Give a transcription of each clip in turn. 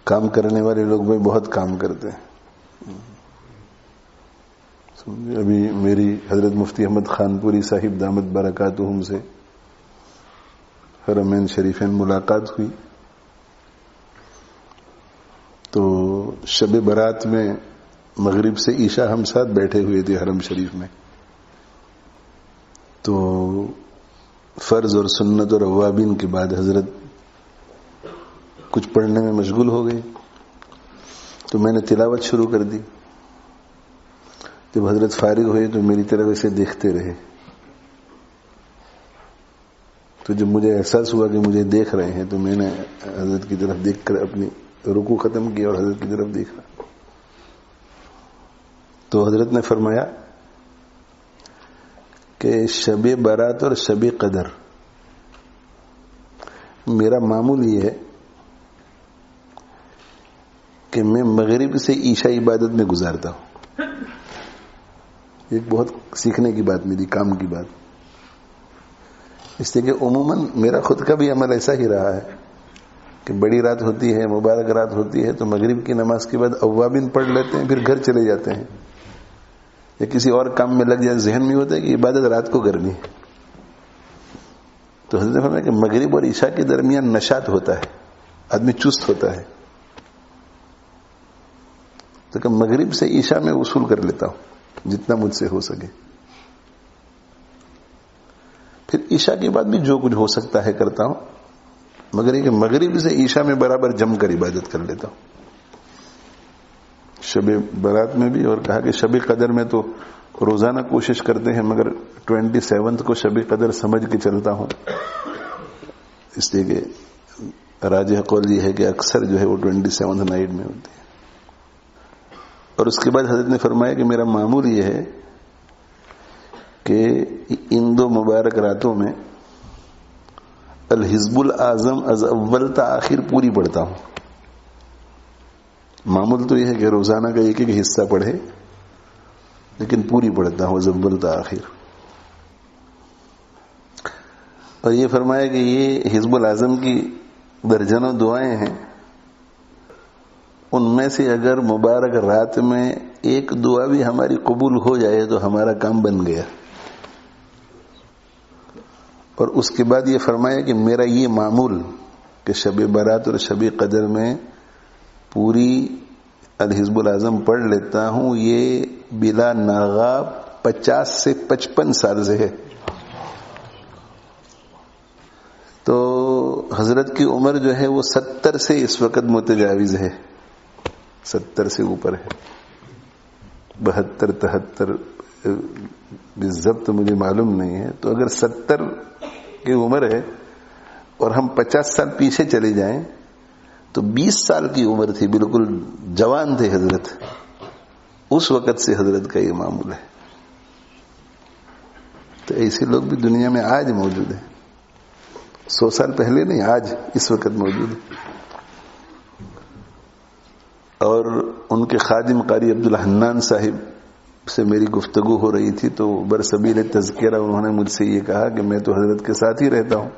کام کرنے والے لوگ بھائی بہت کام کرتے ہیں. ابھی میری حضرت مفتی احمد خان پوری صاحب دامت برکاتہم سے حرمین شریفین ملاقات ہوئی تو شب برات میں مغرب سے عشاء ہم ساتھ بیٹھے ہوئے تھے حرم شریف میں. تو فرض اور سنت اور اوابین کے بعد حضرت کچھ پڑھنے میں مشغول ہو گئے تو میں نے تلاوت شروع کر دی. جب حضرت فارغ ہوئے تو میری طرف ایسے دیکھتے رہے. تو جب مجھے احساس ہوا کہ مجھے دیکھ رہے ہیں تو میں نے حضرت کی طرف دیکھ کر اپنی رکوع ختم کیا اور حضرت کی طرف دیکھا. تو حضرت نے فرمایا کہ شب برات اور شب قدر میرا معمول یہ ہے کہ میں مغرب سے عشاء عبادت میں گزارتا ہوں. ایک بہت سیکھنے کی بات میری کام کی بات. اس لیے کہ عموماً میرا خود کا بھی عمل ایسا ہی رہا ہے کہ بڑی رات ہوتی ہے, مبارک رات ہوتی ہے تو مغرب کی نماز کے بعد اوابین پڑھ لیتے ہیں, پھر گھر چلے جاتے ہیں یا کسی اور کام میں لگ جائے. ذہن میں ہوتا ہے کہ عبادت رات کو کرنی ہے. تو حضرت نے فرمایا کہ مغرب اور عشاء کے درمیان نشاط ہوتا ہے, آدمی چست ہوتا ہے. تو کہ مغرب سے عشاء میں وصول کر لیتا ہوں جتنا مجھ سے ہو سکے. پھر عشاء کے بعد بھی جو کچھ ہو سکتا ہے کرتا ہوں, مگر یہ کہ مغرب سے عشاء میں برابر جم کر عبادت کر لیتا ہوں. شب برات میں بھی, اور کہا کہ شب قدر میں تو روزانہ کوشش کرتے ہیں مگر 27 کو شب قدر سمجھ کے چلتا ہوں. اس لیے کہ راجح قول یہ ہے کہ اکثر جو ہے وہ 27 نائٹ میں ہوتی ہے. اور اس کے بعد حضرت نے فرمایا کہ میرا معمول یہ ہے کہ ان 2 مبارک راتوں میں الحزب الاعظم از اول تا آخر پوری پڑھتا ہوں. معمول تو یہ ہے کہ روزانہ کا ایک ایک حصہ پڑھے, لیکن پوری پڑھتا ہوں از اول تا آخر. اور یہ فرمایا کہ یہ حزب الاعظم کی درجنوں دعائیں ہیں, ان میں سے اگر مبارک رات میں ایک دعا بھی ہماری قبول ہو جائے تو ہمارا کام بن گیا. اور اس کے بعد یہ فرمایا کہ میرا یہ معمول کہ شب برات اور شب قدر میں پوری الحزب الاعظم پڑھ لیتا ہوں, یہ بلا ناغا 50 سے 55 سال سے ہے. تو حضرت کی عمر جو ہے وہ 70 سے اس وقت متجاوز ہے, 70 سے اوپر ہے. 72 73 بالضبط مجھے معلوم نہیں ہے. تو اگر 70 کی عمر ہے اور ہم 50 سال پیچھے چلے جائیں تو 20 سال کی عمر تھی, بالکل جوان تھے حضرت. اس وقت سے حضرت کا یہ معمول ہے. تو ایسے لوگ بھی دنیا میں آج موجود ہیں, 100 سال پہلے نہیں, آج اس وقت موجود ہیں. اور ان کے خادم قاری عبدالحنان صاحب سے میری گفتگو ہو رہی تھی تو برسبیل تذکرہ انہوں نے مجھ سے یہ کہا کہ میں تو حضرت کے ساتھ ہی رہتا ہوں.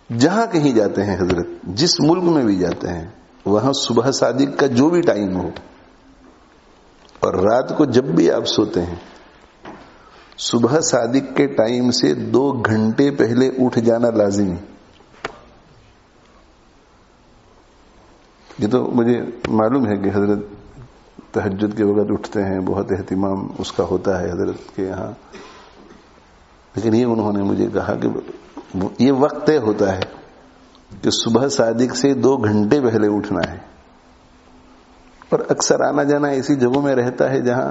جہاں کہیں جاتے ہیں حضرت, جس ملک میں بھی جاتے ہیں, وہاں صبح صادق کا جو بھی ٹائم ہو اور رات کو جب بھی آپ سوتے ہیں, صبح صادق کے ٹائم سے 2 گھنٹے پہلے اٹھ جانا لازمی. یہ تو مجھے معلوم ہے کہ حضرت تہجد کے وقت اٹھتے ہیں, بہت اہتمام اس کا ہوتا ہے حضرت کے یہاں, لیکن یہ انہوں نے مجھے کہا کہ یہ وقت طے ہوتا ہے کہ صبح صادق سے 2 گھنٹے پہلے اٹھنا ہے. اور اکثر آنا جانا ایسی جگہوں میں رہتا ہے جہاں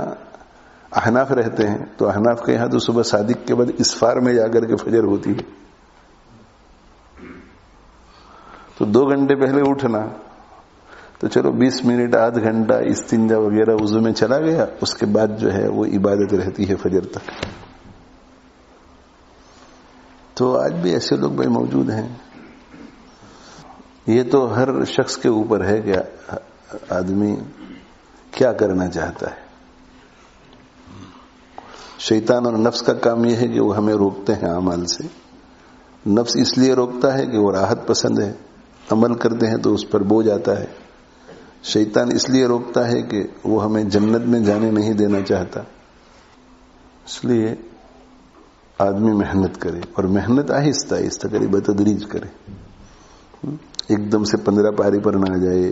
احناف رہتے ہیں, تو احناف کے یہاں تو صبح صادق کے بعد اسفار میں جا کر کے فجر ہوتی ہے. تو 2 گھنٹے پہلے اٹھنا, تو چلو 20 منٹ آدھ گھنٹہ استنجا وغیرہ وضو میں چلا گیا, اس کے بعد جو ہے وہ عبادت رہتی ہے فجر تک. تو آج بھی ایسے لوگ بھائی موجود ہیں. یہ تو ہر شخص کے اوپر ہے کہ آدمی کیا کرنا چاہتا ہے. شیطان اور نفس کا کام یہ ہے کہ وہ ہمیں روکتے ہیں اعمال سے. نفس اس لیے روکتا ہے کہ وہ راحت پسند ہے, عمل کرتے ہیں تو اس پر بوجھ آتا ہے. شیطان اس لیے روکتا ہے کہ وہ ہمیں جنت میں جانے نہیں دینا چاہتا. اس لیے آدمی محنت کرے، اور محنت آہستہ آہستہ کرے، بتدریج کرے. ایک دم سے 15 پاری پر نہ جائے.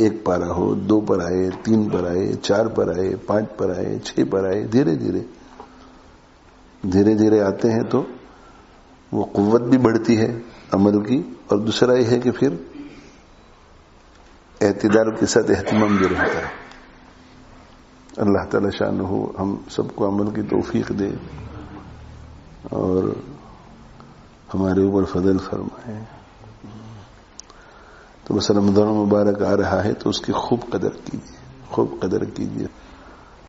1 پارا ہو، 2 پر آئے، 3 پر آئے، 4 پر آئے، 5 پر آئے، 6 پر آئے. دھیرے دھیرے آتے ہیں تو وہ قوت بھی بڑھتی ہے عمل کی. اور دوسرا یہ ہے کہ پھر اعتدال کے ساتھ اہتمام بھی رہتا ہے. اللہ تعالی شانہ ہم سب کو عمل کی توفیق دے اور ہمارے اوپر فضل فرمائے. تو بس رمضان مبارک آ رہا ہے تو اس کی خوب قدر کیجیے.